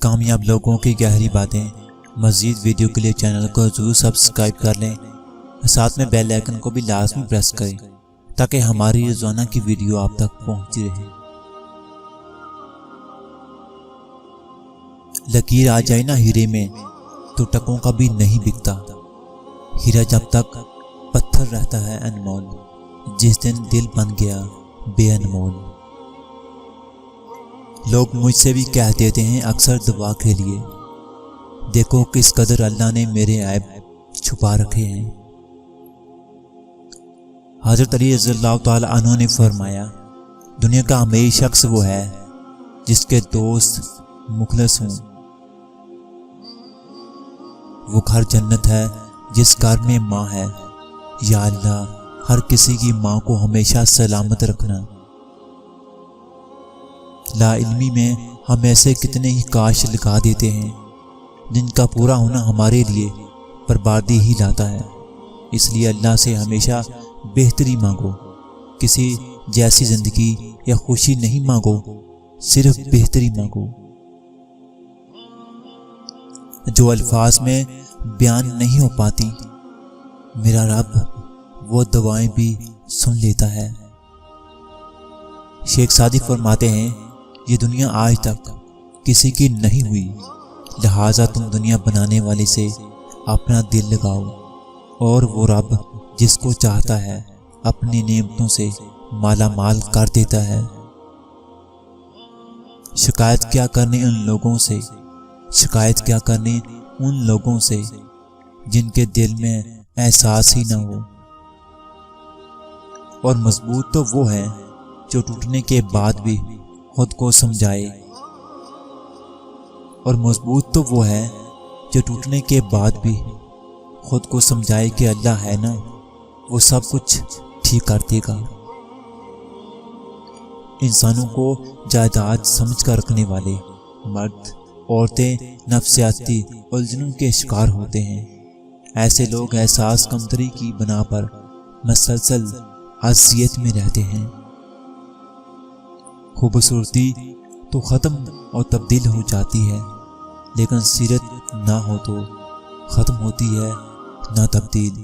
कामयाब लोगों की गहरी बातें। मज़ीद वीडियो के लिए चैनल को ज़रूर सब्सक्राइब कर लें, साथ में बेल आइकन को भी लाजमी प्रेस करें ताकि हमारी रोज़ाना की वीडियो आप तक पहुंचती रहे। लकीर आ जाए ना हीरे में तो टकों का भी नहीं बिकता। हीरा जब तक पत्थर रहता है अनमोल, जिस दिन दिल बन गया बेअनमोल। लोग मुझसे भी कह देते हैं अक्सर दुआ के लिए, देखो किस कदर अल्लाह ने मेरे ऐब छुपा रखे हैं। हज़रत अली रज़ियल्लाहु ताला अन्हु ने फरमाया, दुनिया का अमीर शख्स वो है जिसके दोस्त मुखलिस हों। वो घर जन्नत है जिस घर में माँ है। या अल्लाह हर किसी की माँ को हमेशा सलामत रखना। लाइल्मी में हम ऐसे कितने ही काश लगा देते हैं जिनका पूरा होना हमारे लिए बर्बादी ही लाता है। इसलिए अल्लाह से हमेशा बेहतरी मांगो। किसी जैसी जिंदगी या खुशी नहीं मांगो, सिर्फ बेहतरी मांगो। जो अल्फाज में बयान नहीं हो पाती, मेरा रब वो दुआएं भी सुन लेता है। शेख सादी फरमाते हैं, ये दुनिया आज तक किसी की नहीं हुई, लिहाजा तुम दुनिया बनाने वाले से अपना दिल लगाओ, और वो रब जिसको चाहता है अपनी नेमतों से माला माल कर देता है। शिकायत क्या करने उन लोगों से, शिकायत क्या करने उन लोगों से जिनके दिल में एहसास ही ना हो। और मजबूत तो वो है जो टूटने के बाद भी खुद को समझाए। और मजबूत तो वो है जो टूटने के बाद भी खुद को समझाए कि अल्लाह है ना, वो सब कुछ ठीक कर देगा। इंसानों को जायदाद समझकर रखने वाले मर्द औरतें नफ्सियाती उलझनों के शिकार होते हैं। ऐसे लोग एहसास कमतरी की बना पर मसलसल अज़ियत में रहते हैं। खूबसूरती तो ख़त्म और तब्दील हो जाती है, लेकिन सीरत ना हो तो ख़त्म होती है ना तब्दील।